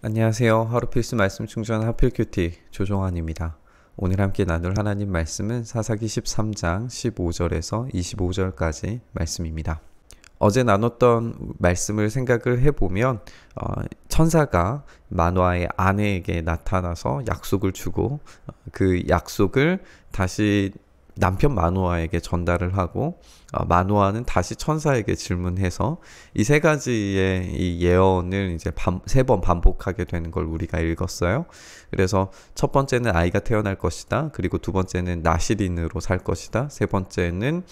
안녕하세요. 하루 필수 말씀 충전 하필 큐티 조종환입니다. 오늘 함께 나눌 하나님 말씀은 사사기 13장 15절에서 25절까지 말씀입니다. 어제 나눴던 말씀을 생각을 해보면 천사가 마노아의 아내에게 나타나서 약속을 주고 그 약속을 다시 남편 마노아에게 전달을 하고 마노아는 다시 천사에게 질문해서 이 세 가지의 이 예언을 이제 세 번 반복하게 되는 걸 우리가 읽었어요. 그래서 첫 번째는 아이가 태어날 것이다. 그리고 두 번째는 나실인으로 살 것이다. 세 번째는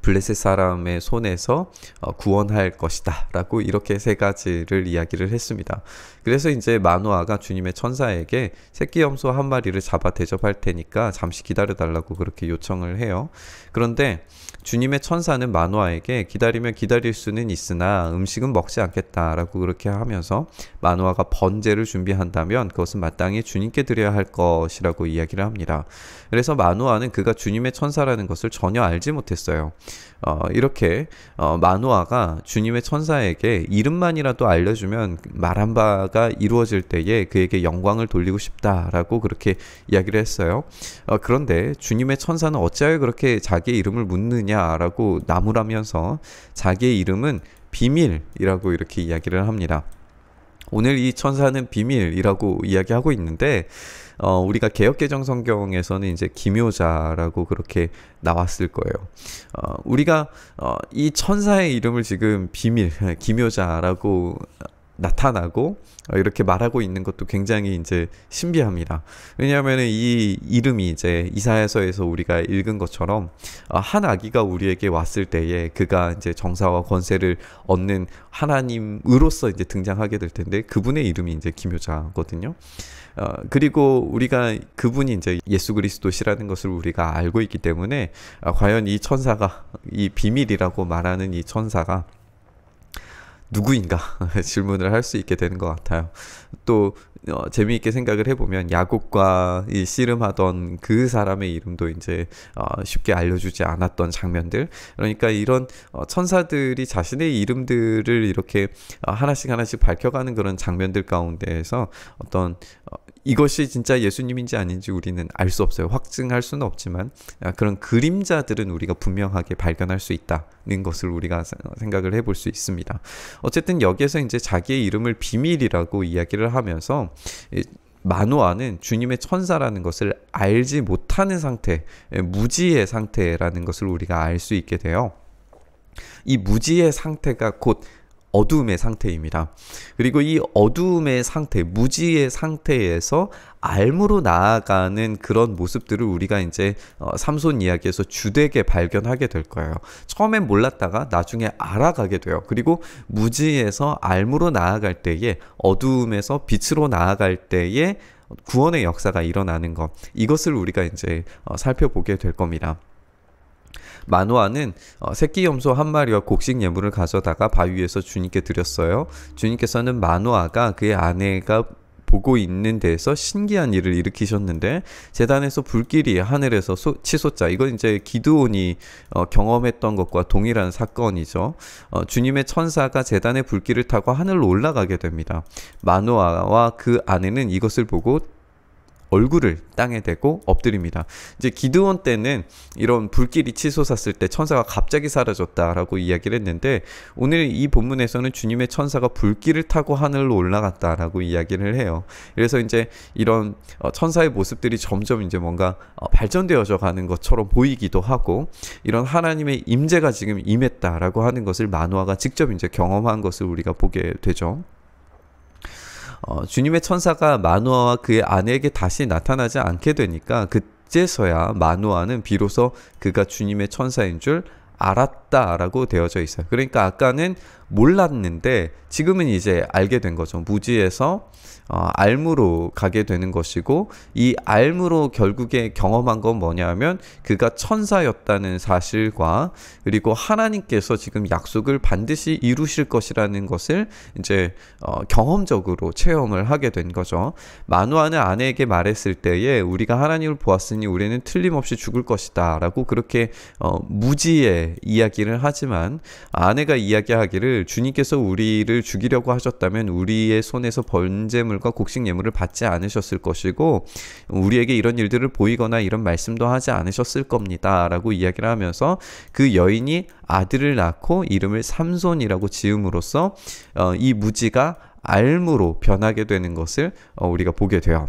블레셋 사람의 손에서 구원할 것이다 라고 이렇게 세 가지를 이야기를 했습니다. 그래서 이제 마노아가 주님의 천사에게 새끼 염소 한 마리를 잡아 대접할 테니까 잠시 기다려 달라고 그렇게 요청을 해요. 그런데 주님의 천사는 마노아에게 기다리면 기다릴 수는 있으나 음식은 먹지 않겠다라고 그렇게 하면서 마노아가 번제를 준비한다면 그것은 마땅히 주님께 드려야 할 것이라고 이야기를 합니다. 그래서 마노아는 그가 주님의 천사라는 것을 전혀 알지 못했어요. 이렇게 마노아가 주님의 천사에게 이름만이라도 알려주면 말한 바가 이루어질 때에 그에게 영광을 돌리고 싶다라고 그렇게 이야기를 했어요. 그런데 주님의 천사는 어찌하여 그렇게 자기의 이름을 묻느냐라고 나무라면서 자기의 이름은 비밀이라고 이렇게 이야기를 합니다. 오늘 이 천사는 비밀이라고 이야기하고 있는데 우리가 개역개정 성경에서는 이제 기묘자라고 그렇게 나왔을 거예요. 우리가 이 천사의 이름을 지금 비밀, 기묘자라고 나타나고 이렇게 말하고 있는 것도 굉장히 이제 신비합니다. 왜냐하면 이 이름이 이제 이사야서에서 우리가 읽은 것처럼 한 아기가 우리에게 왔을 때에 그가 이제 정사와 권세를 얻는 하나님으로서 이제 등장하게 될 텐데 그분의 이름이 이제 기묘자거든요. 그리고 우리가 그분이 이제 예수 그리스도시라는 것을 우리가 알고 있기 때문에 과연 이 천사가 이 비밀이라고 말하는 이 천사가 누구인가 질문을 할 수 있게 되는 것 같아요. 또 재미있게 생각을 해보면 야곱과 이 씨름하던 그 사람의 이름도 이제 쉽게 알려주지 않았던 장면들. 그러니까 이런 천사들이 자신의 이름들을 이렇게 하나씩 하나씩 밝혀가는 그런 장면들 가운데에서 어떤 이것이 진짜 예수님인지 아닌지 우리는 알 수 없어요. 확증할 수는 없지만 그런 그림자들은 우리가 분명하게 발견할 수 있다는 것을 우리가 생각을 해볼 수 있습니다. 어쨌든 여기에서 이제 자기의 이름을 비밀이라고 이야기를 하면서 마노아는 주님의 천사라는 것을 알지 못하는 상태, 무지의 상태라는 것을 우리가 알 수 있게 돼요. 이 무지의 상태가 곧 어두움의 상태입니다. 그리고 이 어두움의 상태, 무지의 상태에서 알무로 나아가는 그런 모습들을 우리가 이제 삼손 이야기에서 주되게 발견하게 될 거예요. 처음엔 몰랐다가 나중에 알아가게 돼요. 그리고 무지에서 알무로 나아갈 때에 어두움에서 빛으로 나아갈 때에 구원의 역사가 일어나는 것, 이것을 우리가 이제 살펴보게 될 겁니다. 마노아는 새끼 염소 한 마리와 곡식 예물을 가져다가 바위 위에서 주님께 드렸어요. 주님께서는 마노아가 그의 아내가 보고 있는 데에서 신기한 일을 일으키셨는데 제단에서 불길이 하늘에서 치솟자, 이건 이제 기드온이 경험했던 것과 동일한 사건이죠. 주님의 천사가 제단의 불길을 타고 하늘로 올라가게 됩니다. 마노아와 그 아내는 이것을 보고 얼굴을 땅에 대고 엎드립니다. 이제 기드온 때는 이런 불길이 치솟았을 때 천사가 갑자기 사라졌다라고 이야기를 했는데 오늘 이 본문에서는 주님의 천사가 불길을 타고 하늘로 올라갔다라고 이야기를 해요. 그래서 이제 이런 천사의 모습들이 점점 이제 뭔가 발전되어져 가는 것처럼 보이기도 하고 이런 하나님의 임재가 지금 임했다라고 하는 것을 마노아가 직접 이제 경험한 것을 우리가 보게 되죠. 주님의 천사가 마노아와 그의 아내에게 다시 나타나지 않게 되니까 그제서야 마노아는 비로소 그가 주님의 천사인 줄 알았다라고 되어져 있어요. 그러니까 아까는 몰랐는데 지금은 이제 알게 된 거죠. 무지에서 알무로 가게 되는 것이고 이 알무로 결국에 경험한 건 뭐냐면 그가 천사였다는 사실과 그리고 하나님께서 지금 약속을 반드시 이루실 것이라는 것을 이제 경험적으로 체험을 하게 된 거죠. 마노아는 아내에게 말했을 때에 우리가 하나님을 보았으니 우리는 틀림없이 죽을 것이다 라고 그렇게 무지의 이야기를 하지만 아내가 이야기하기를 주님께서 우리를 죽이려고 하셨다면 우리의 손에서 번제물과 곡식 예물을 받지 않으셨을 것이고 우리에게 이런 일들을 보이거나 이런 말씀도 하지 않으셨을 겁니다 라고 이야기를 하면서 그 여인이 아들을 낳고 이름을 삼손이라고 지음으로써 이 무지가 알무로 변하게 되는 것을 우리가 보게 돼요.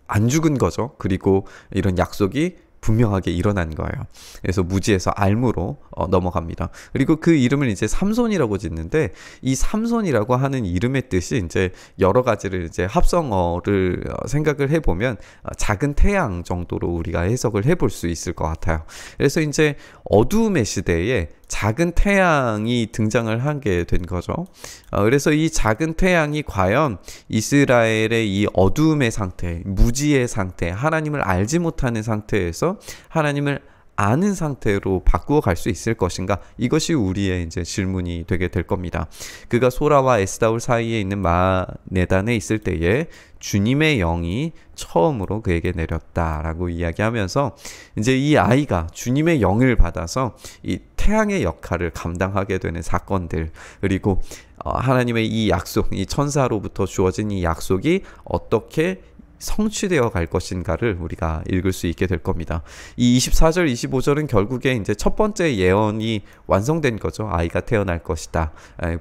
안 죽은 거죠. 그리고 이런 약속이 분명하게 일어난 거예요. 그래서 무지에서 알무로 넘어갑니다. 그리고 그 이름을 이제 삼손이라고 짓는데 이 삼손이라고 하는 이름의 뜻이 이제 여러 가지를 이제 합성어를 생각을 해보면 작은 태양 정도로 우리가 해석을 해볼 수 있을 것 같아요. 그래서 이제 어두움의 시대에 작은 태양이 등장을 하게 된 거죠. 그래서 이 작은 태양이 과연 이스라엘의 이 어두움의 상태, 무지의 상태, 하나님을 알지 못하는 상태에서 하나님을 아는 상태로 바꾸어 갈 수 있을 것인가? 이것이 우리의 이제 질문이 되게 될 겁니다. 그가 소라와 에스다올 사이에 있는 마네단에 있을 때에 주님의 영이 처음으로 그에게 내렸다라고 이야기하면서 이제 이 아이가 주님의 영을 받아서 이 태양의 역할을 감당하게 되는 사건들, 그리고 하나님의 이 약속, 이 천사로부터 주어진 이 약속이 어떻게 성취되어 갈 것인가를 우리가 읽을 수 있게 될 겁니다. 이 24절, 25절은 결국에 이제 첫 번째 예언이 완성된 거죠. 아이가 태어날 것이다.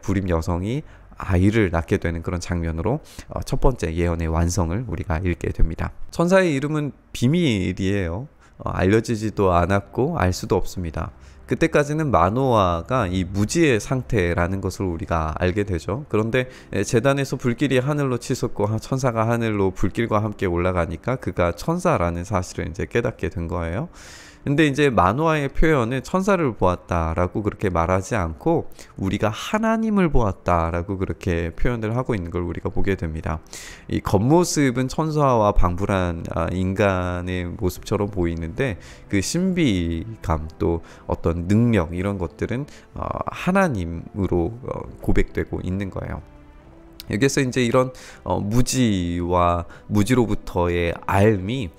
불임 여성이 아이를 낳게 되는 그런 장면으로 첫 번째 예언의 완성을 우리가 읽게 됩니다. 천사의 이름은 비밀이에요. 알려지지도 않았고 알 수도 없습니다. 그때까지는 마노아가 이 무지의 상태라는 것을 우리가 알게 되죠. 그런데 제단에서 불길이 하늘로 치솟고 천사가 하늘로 불길과 함께 올라가니까 그가 천사라는 사실을 이제 깨닫게 된 거예요. 근데 이제 마노아의 표현은 천사를 보았다라고 그렇게 말하지 않고 우리가 하나님을 보았다라고 그렇게 표현을 하고 있는 걸 우리가 보게 됩니다. 이 겉모습은 천사와 방불한 인간의 모습처럼 보이는데 그 신비감 또 어떤 능력 이런 것들은 하나님으로 고백되고 있는 거예요. 여기서 이제 이런 무지와 무지로부터의 알미,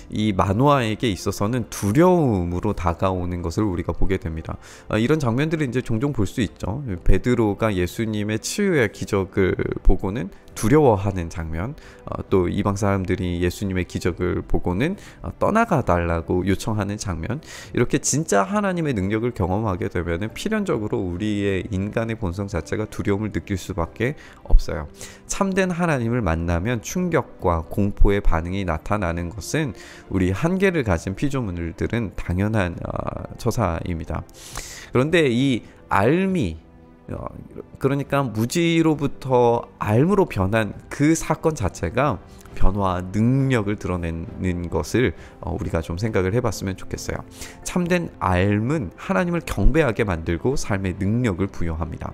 이 마노아에게 있어서는 두려움으로 다가오는 것을 우리가 보게 됩니다. 이런 장면들을 이제 종종 볼 수 있죠. 베드로가 예수님의 치유의 기적을 보고는 두려워하는 장면, 또 이방 사람들이 예수님의 기적을 보고는 떠나가 달라고 요청하는 장면, 이렇게 진짜 하나님의 능력을 경험하게 되면 필연적으로 우리의 인간의 본성 자체가 두려움을 느낄 수밖에 없어요. 참된 하나님을 만나면 충격과 공포의 반응이 나타나는 것은 우리 한계를 가진 피조물들은 당연한 처사입니다. 그런데 이 알미, 그러니까 무지로부터 알무로 변한 그 사건 자체가 변화 능력을 드러내는 것을 우리가 좀 생각을 해봤으면 좋겠어요. 참된 알은 하나님을 경배하게 만들고 삶의 능력을 부여합니다.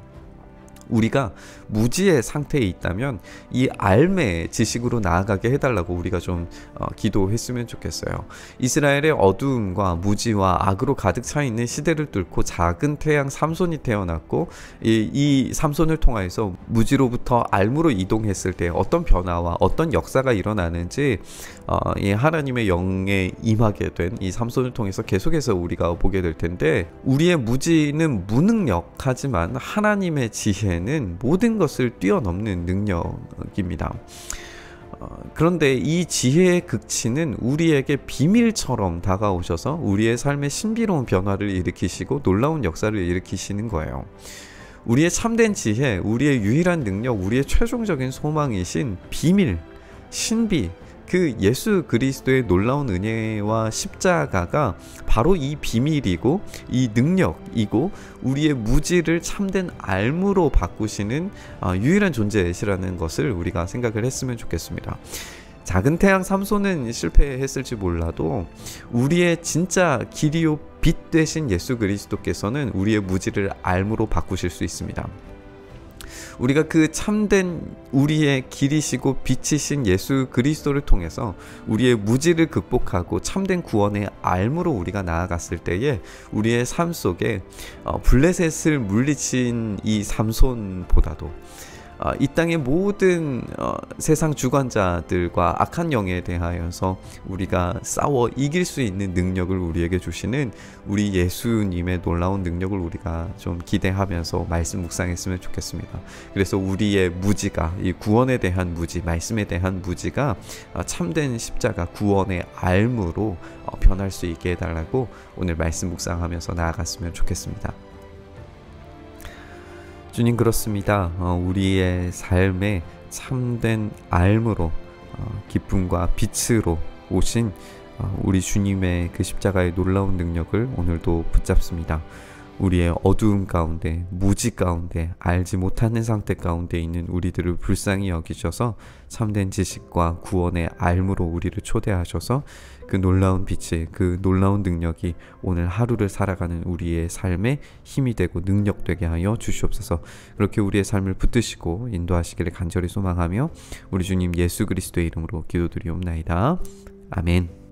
우리가 무지의 상태에 있다면 이 알의 지식으로 나아가게 해달라고 우리가 좀 기도했으면 좋겠어요. 이스라엘의 어두움과 무지와 악으로 가득 차 있는 시대를 뚫고 작은 태양 삼손이 태어났고 이 삼손을 통해서 무지로부터 알무로 이동했을 때 어떤 변화와 어떤 역사가 일어나는지 이 하나님의 영에 임하게 된 이 삼손을 통해서 계속해서 우리가 보게 될 텐데, 우리의 무지는 무능력하지만 하나님의 지혜는 모든 것을 뛰어넘는 능력입니다. 그런데 이 지혜의 극치는 우리에게 비밀처럼 다가오셔서 우리의 삶에 신비로운 변화를 일으키시고 놀라운 역사를 일으키시는 거예요. 우리의 참된 지혜, 우리의 유일한 능력, 우리의 최종적인 소망이신 비밀, 신비, 그 예수 그리스도의 놀라운 은혜와 십자가가 바로 이 비밀이고 이 능력이고 우리의 무지를 참된 알무로 바꾸시는 유일한 존재이시라는 것을 우리가 생각을 했으면 좋겠습니다. 작은 태양 삼손은 실패했을지 몰라도 우리의 진짜 길이요 빛 되신 예수 그리스도께서는 우리의 무지를 알무로 바꾸실 수 있습니다. 우리가 그 참된 우리의 길이시고 빛이신 예수 그리스도를 통해서 우리의 무지를 극복하고 참된 구원의 알무로 우리가 나아갔을 때에 우리의 삶 속에 블레셋을 물리친 이 삼손보다도 이 땅의 모든 세상 주관자들과 악한 영에 대하여서 우리가 싸워 이길 수 있는 능력을 우리에게 주시는 우리 예수님의 놀라운 능력을 우리가 좀 기대하면서 말씀 묵상했으면 좋겠습니다. 그래서 우리의 무지가, 이 구원에 대한 무지, 말씀에 대한 무지가 참된 십자가 구원의 알무로 변할 수 있게 해달라고 오늘 말씀 묵상하면서 나아갔으면 좋겠습니다. 주님, 그렇습니다. 우리의 삶에 참된 알무로 기쁨과 빛으로 오신 우리 주님의 그 십자가의 놀라운 능력을 오늘도 붙잡습니다. 우리의 어두움 가운데, 무지 가운데, 알지 못하는 상태 가운데 있는 우리들을 불쌍히 여기셔서 참된 지식과 구원의 알무로 우리를 초대하셔서 그 놀라운 빛의 그 놀라운 능력이 오늘 하루를 살아가는 우리의 삶에 힘이 되고 능력되게 하여 주시옵소서. 그렇게 우리의 삶을 붙드시고 인도하시기를 간절히 소망하며 우리 주님 예수 그리스도의 이름으로 기도드리옵나이다. 아멘.